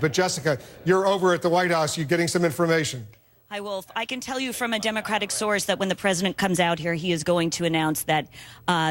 But Jessica, you're over at the White House. You're getting some information. Hi, Wolf. I can tell you from a Democratic source that when the president comes out here, he is going to announce that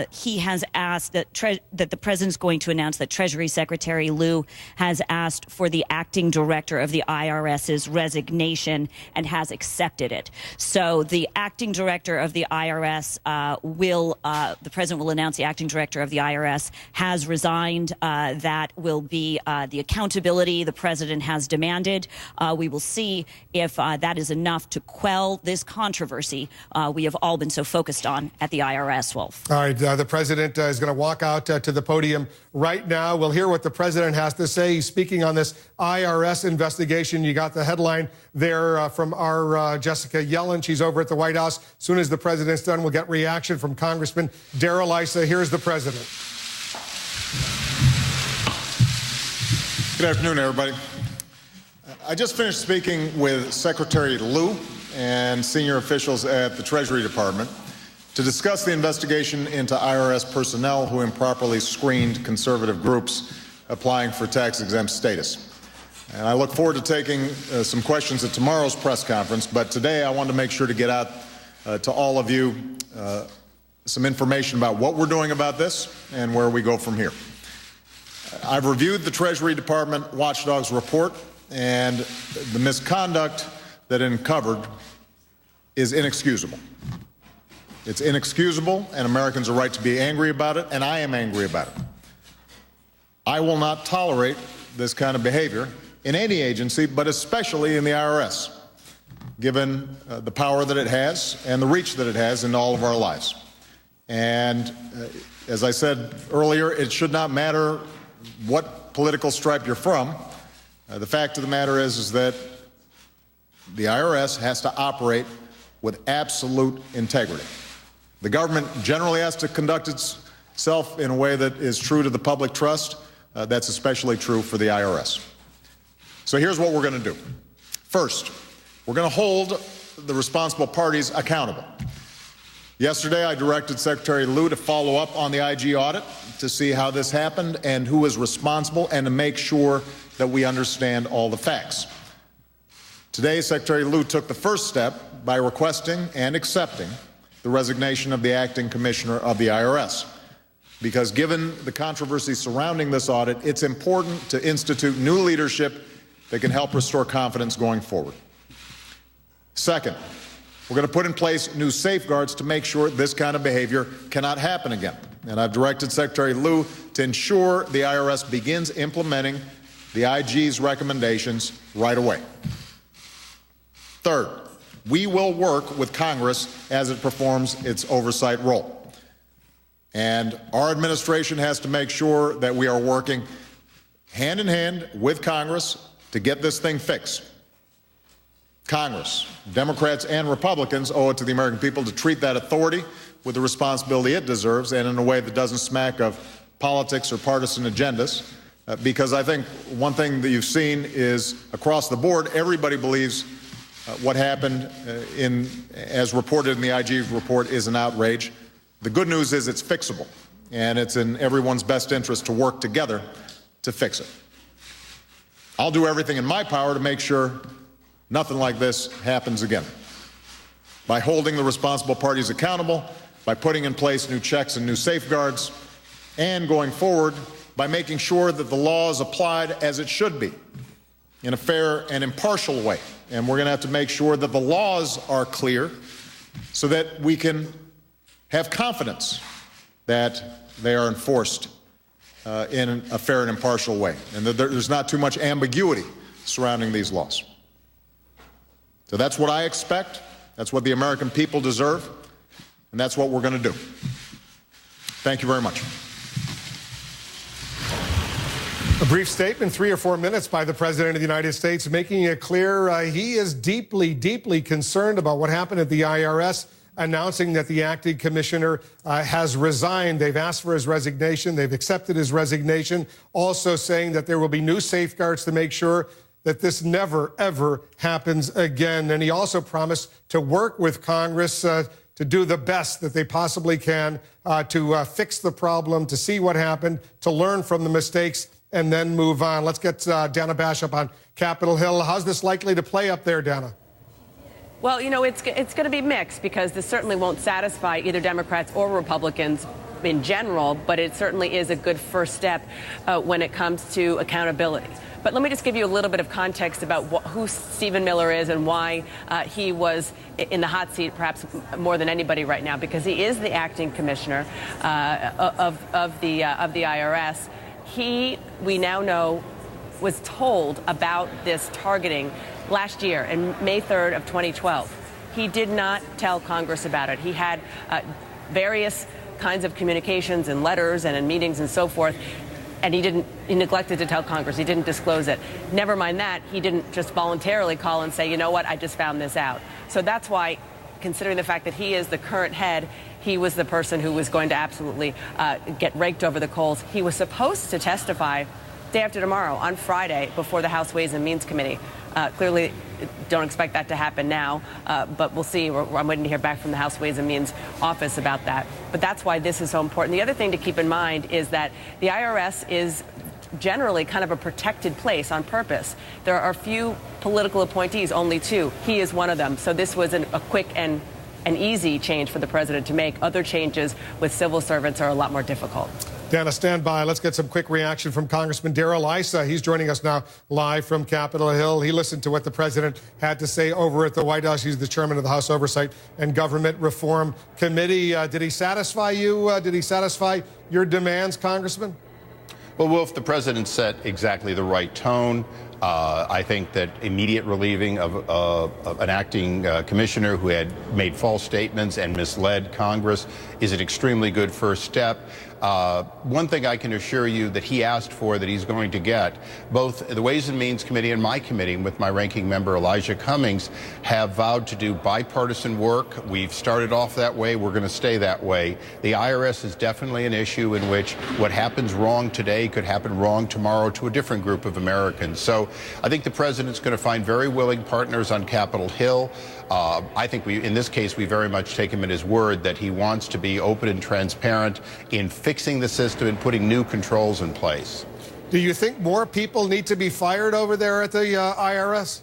he has asked that the president's going to announce that Treasury Secretary Lew has asked for the acting director of the IRS's resignation and has accepted it. So the acting director of the IRS the president will announce the acting director of the IRS has resigned. That will be the accountability the president has demanded. We will see if that is enough to quell this controversy we have all been so focused on at the IRS, Wolf. All right, the president is going to walk out to the podium right now. We'll hear what the president has to say. He's speaking on this IRS investigation. You got the headline there from our Jessica Yellen. She's over at the White House. As soon as the president's done, we'll get reaction from Congressman Darrell Issa. Here's the president. Good afternoon, everybody. I just finished speaking with Secretary Lew and senior officials at the Treasury Department to discuss the investigation into IRS personnel who improperly screened conservative groups applying for tax-exempt status. And I look forward to taking some questions at tomorrow's press conference, but today I wanted to make sure to get out to all of you some information about what we're doing about this and where we go from here. I've reviewed the Treasury Department watchdog's report, and the misconduct that it uncovered is inexcusable. It's inexcusable, and Americans are right to be angry about it, and I am angry about it. I will not tolerate this kind of behavior in any agency, but especially in the IRS, given the power that it has and the reach that it has in all of our lives. And as I said earlier, it should not matter what political stripe you're from. The fact of the matter is that the IRS has to operate with absolute integrity. The government generally has to conduct itself in a way that is true to the public trust. That's especially true for the IRS. So here's what we're going to do. First, we're going to hold the responsible parties accountable. Yesterday, I directed Secretary Lew to follow up on the IG audit to see how this happened and who is responsible and to make sure that we understand all the facts. Today, Secretary Lew took the first step by requesting and accepting the resignation of the acting commissioner of the IRS. Because given the controversy surrounding this audit, it's important to institute new leadership that can help restore confidence going forward. Second, we're going to put in place new safeguards to make sure this kind of behavior cannot happen again. And I've directed Secretary Lew to ensure the IRS begins implementing the IG's recommendations right away. Third, we will work with Congress as it performs its oversight role. And our administration has to make sure that we are working hand in hand with Congress to get this thing fixed. Congress, Democrats and Republicans, owe it to the American people to treat that authority with the responsibility it deserves and in a way that doesn't smack of politics or partisan agendas. Because I think one thing that you've seen is across the board, everybody believes what happened as reported in the IG report is an outrage. The good news is it's fixable, and it's in everyone's best interest to work together to fix it. I'll do everything in my power to make sure nothing like this happens again. By holding the responsible parties accountable, by putting in place new checks and new safeguards, and going forward by making sure that the law is applied as it should be, in a fair and impartial way. And we're going to have to make sure that the laws are clear so that we can have confidence that they are enforced in a fair and impartial way, and that there's not too much ambiguity surrounding these laws. So that's what I expect. That's what the American people deserve, and that's what we're going to do. Thank you very much. A brief statement, 3 or 4 minutes, by the President of the United States, making it clear he is deeply, deeply concerned about what happened at the IRS, announcing that the acting commissioner has resigned. They've asked for his resignation. They've accepted his resignation, also saying that there will be new safeguards to make sure that this never, ever happens again. And he also promised to work with Congress to do the best that they possibly can to fix the problem, to see what happened, to learn from the mistakes, and then move on. Let's get Dana Bash up on Capitol Hill. How's this likely to play up there, Dana? Well, you know, it's going to be mixed because this certainly won't satisfy either Democrats or Republicans in general, but it certainly is a good first step when it comes to accountability. But let me just give you a little bit of context about who Stephen Miller is and why he was in the hot seat perhaps more than anybody right now, because he is the acting commissioner of the IRS. He, we now know, was told about this targeting last year, in May 3rd of 2012. He did not tell Congress about it. He had various kinds of communications and letters and in meetings and so forth, and he neglected to tell Congress. He didn't disclose it. Never mind that, he didn't just voluntarily call and say, you know what, I just found this out. So that's why, considering the fact that he is the current head, he was the person who was going to absolutely get raked over the coals. He was supposed to testify day after tomorrow, on Friday, before the House Ways and Means Committee. Clearly, don't expect that to happen now, but we'll see. I'm waiting to hear back from the House Ways and Means office about that. But that's why this is so important. The other thing to keep in mind is that the IRS is generally kind of a protected place on purpose. There are few political appointees, only 2. He is one of them. So this was a quick and an easy change for the president to make. Other changes with civil servants are a lot more difficult. Dana, stand by. Let's get some quick reaction from Congressman Darrell Issa. He's joining us now live from Capitol Hill. He listened to what the president had to say over at the White House. He's the chairman of the House Oversight and Government Reform Committee. Did he satisfy you? Did he satisfy your demands, Congressman? Well, Wolf, the president set exactly the right tone. I think that immediate relieving of an acting commissioner who had made false statements and misled Congress is an extremely good first step. One thing I can assure you that he asked for that he's going to get, both the Ways and Means Committee and my committee with my ranking member Elijah Cummings have vowed to do bipartisan work. We've started off that way. We're going to stay that way. The IRS is definitely an issue in which what happens wrong today could happen wrong tomorrow to a different group of Americans. So I think the president's going to find very willing partners on Capitol Hill. I think in this case, we very much take him at his word that he wants to be open and transparent in fixing the system and putting new controls in place. Do you think more people need to be fired over there at the IRS?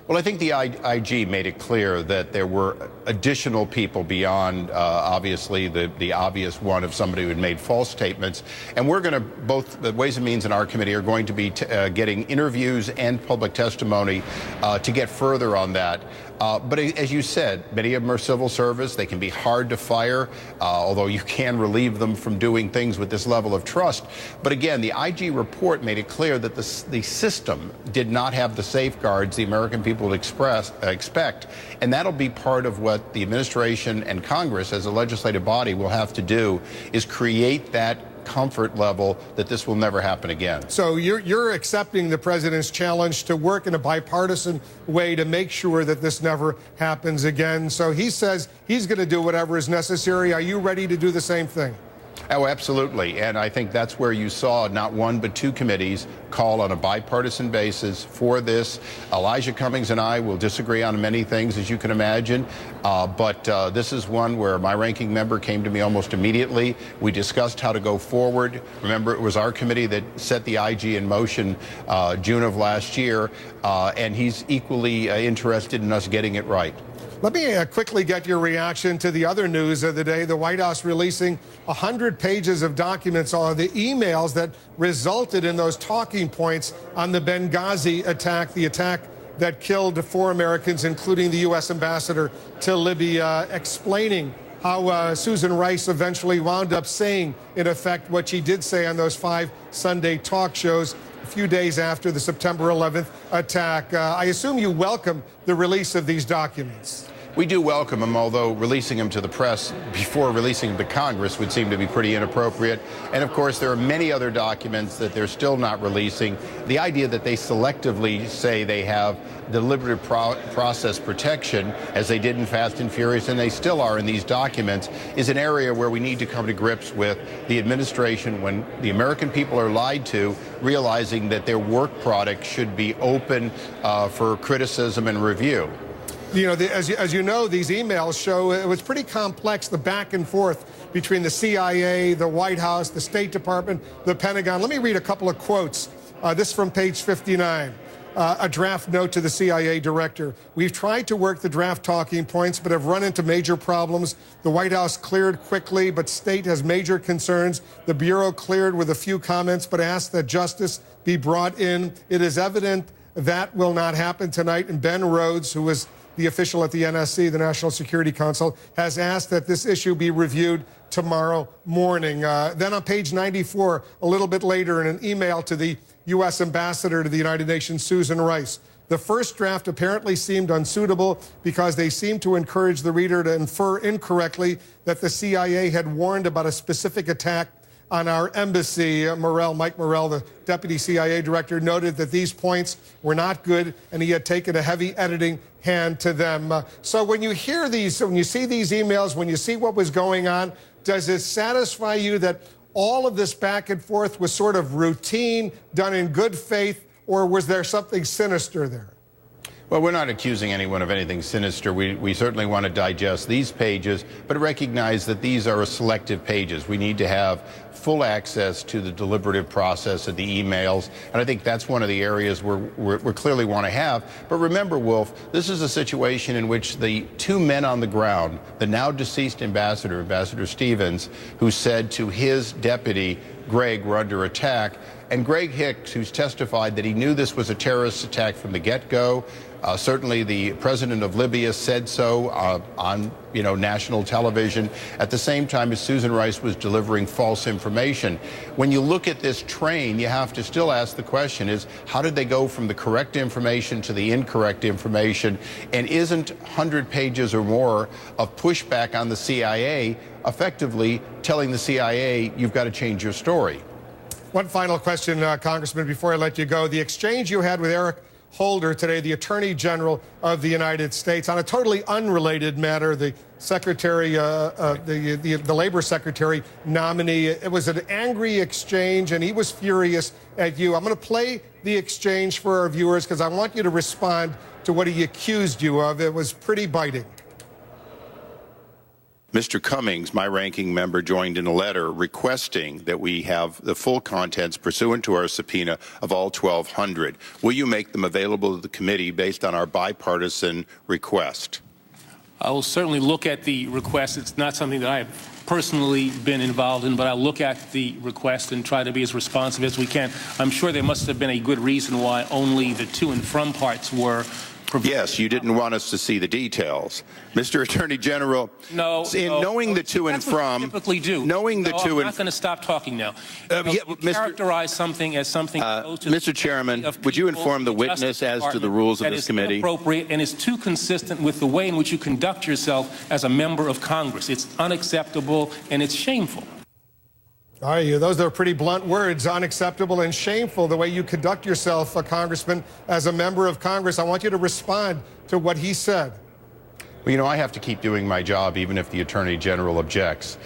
Well, I think the IG made it clear that there were additional people beyond, obviously, the obvious one of somebody who had made false statements. And we're going to, both the Ways and Means and our committee are going to be getting interviews and public testimony to get further on that. But as you said, many of them are civil service. They can be hard to fire, although you can relieve them from doing things with this level of trust. But again, the IG report made it clear that the system did not have the safeguards the American people would expect. And that'll be part of what the administration and Congress as a legislative body will have to do, is create that comfort level that this will never happen again. So you're accepting the president's challenge to work in a bipartisan way to make sure that this never happens again. So he says he's going to do whatever is necessary. Are you ready to do the same thing? Oh, absolutely. And I think that's where you saw not one but 2 committees call on a bipartisan basis for this. Elijah Cummings and I will disagree on many things, as you can imagine. But this is one where my ranking member came to me almost immediately. We discussed how to go forward. Remember, it was our committee that set the IG in motion June of last year. And he's equally interested in us getting it right. Let me quickly get your reaction to the other news of the day. The White House releasing 100 pages of documents on the emails that resulted in those talking points on the Benghazi attack, the attack that killed 4 Americans, including the U.S. ambassador to Libya, explaining how Susan Rice eventually wound up saying, in effect, what she did say on those 5 Sunday talk shows a few days after the September 11th attack. I assume you welcome the release of these documents. We do welcome them, although releasing them to the press before releasing them to Congress would seem to be pretty inappropriate. And of course, there are many other documents that they're still not releasing. The idea that they selectively say they have deliberative process protection, as they did in Fast and Furious, and they still are in these documents, is an area where we need to come to grips with the administration when the American people are lied to, realizing that their work product should be open for criticism and review. You know, as you know, these emails show it was pretty complex, the back and forth between the CIA, the White House, the State Department, the Pentagon. Let me read a couple of quotes. This from page 59. A draft note to the CIA director. We've tried to work the draft talking points, but have run into major problems. The White House cleared quickly, but State has major concerns. The Bureau cleared with a few comments, but asked that justice be brought in. It is evident that will not happen tonight. And Ben Rhodes, who is the official at the NSC, the National Security Council, has asked that this issue be reviewed tomorrow morning. Then on page 94, a little bit later, in an email to the U.S. Ambassador to the United Nations, Susan Rice. The first draft apparently seemed unsuitable because they seemed to encourage the reader to infer incorrectly that the CIA had warned about a specific attack on our embassy. Mike Morrell, the deputy CIA director, noted that these points were not good and he had taken a heavy editing hand to them. So when you hear these, when you see these emails, when you see what was going on, does it satisfy you that all of this back and forth was sort of routine, done in good faith, or was there something sinister there? Well, we're not accusing anyone of anything sinister. We certainly want to digest these pages, but recognize that these are selective pages. We need to have full access to the deliberative process of the emails, and I think that's one of the areas we clearly want to have. But remember, Wolf, this is a situation in which the two men on the ground, the now deceased ambassador, Ambassador Stevens, who said to his deputy, Greg, we're under attack, and Greg Hicks, who's testified that he knew this was a terrorist attack from the get-go. Certainly the president of Libya said so on national television at the same time as Susan Rice was delivering false information. When you look at this train, you have to still ask the question is, how did they go from the correct information to the incorrect information? And isn't 100 pages or more of pushback on the CIA effectively telling the CIA, you've got to change your story? One final question, Congressman, before I let you go. The exchange you had with Eric Holder today, the Attorney General of the United States, on a totally unrelated matter, the Secretary, the Labor Secretary nominee. It was an angry exchange, and he was furious at you. I'm going to play the exchange for our viewers because I want you to respond to what he accused you of. It was pretty biting. Mr. Cummings, my ranking member, joined in a letter requesting that we have the full contents pursuant to our subpoena of all 1,200. Will you make them available to the committee based on our bipartisan request? I will certainly look at the request. It's not something that I have personally been involved in, but I'll look at the request and try to be as responsive as we can. I'm sure there must have been a good reason why only the to and from parts were provided. Yes, you didn't want us to see the details. Mr. Attorney General, knowing the to and from, typically do. Knowing the to and I'm not going to stop talking now. Characterize something as something close to Mr. Chairman, would you inform the witness as to the rules of this committee? Inappropriate and is too consistent with the way in which you conduct yourself as a member of Congress. It's unacceptable and it's shameful. All right, those are pretty blunt words, unacceptable and shameful, the way you conduct yourself, Congressman, as a member of Congress. I want you to respond to what he said. Well, I have to keep doing my job even if the Attorney General objects.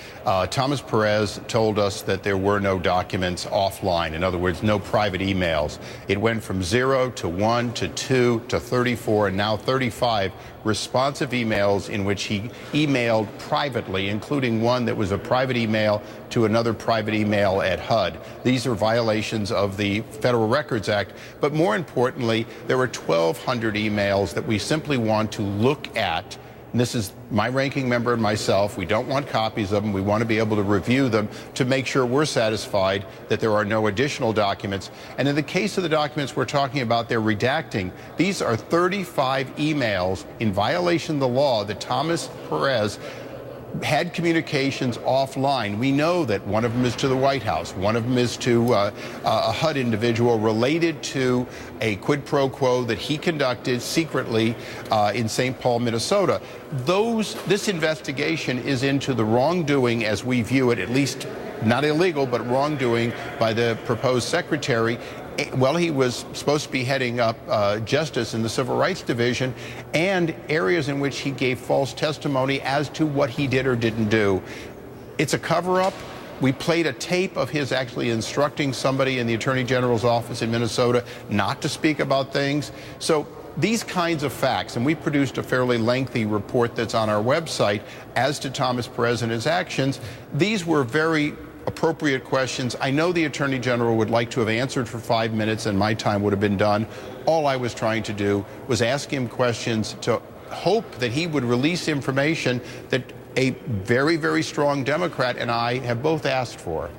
Thomas Perez told us that there were no documents offline. In other words, no private emails. It went from 0 to 1 to 2 to 34 and now 35 responsive emails in which he emailed privately, including one that was a private email to another private email at HUD. These are violations of the Federal Records Act. But more importantly, there were 1,200 emails that we simply want to look at. And this is my ranking member and myself. We don't want copies of them. We want to be able to review them to make sure we're satisfied that there are no additional documents. And in the case of the documents we're talking about, they're redacting. These are 35 emails in violation of the law that Thomas Perez had communications offline. We know that one of them is to the White House. One of them is to a HUD individual related to a quid pro quo that he conducted secretly in St. Paul, Minnesota. This investigation is into the wrongdoing, as we view it, at least not illegal, but wrongdoing by the proposed secretary. Well, he was supposed to be heading up justice in the Civil Rights Division, and areas in which he gave false testimony as to what he did or didn't do. It's a cover-up. We played a tape of his actually instructing somebody in the Attorney General's office in Minnesota not to speak about things. So these kinds of facts, and we produced a fairly lengthy report that's on our website as to Thomas Perez and his actions, these were very appropriate questions. I know the Attorney General would like to have answered for 5 minutes and my time would have been done. All I was trying to do was ask him questions to hope that he would release information that a very, very strong Democrat and I have both asked for.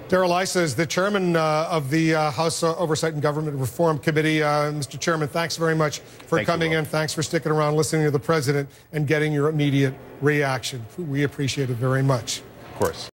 Darrell Issa is the chairman of the House Oversight and Government Reform Committee. Mr. Chairman, thanks very much for coming in. Thanks for sticking around, listening to the president, and getting your immediate reaction. We appreciate it very much. Of course.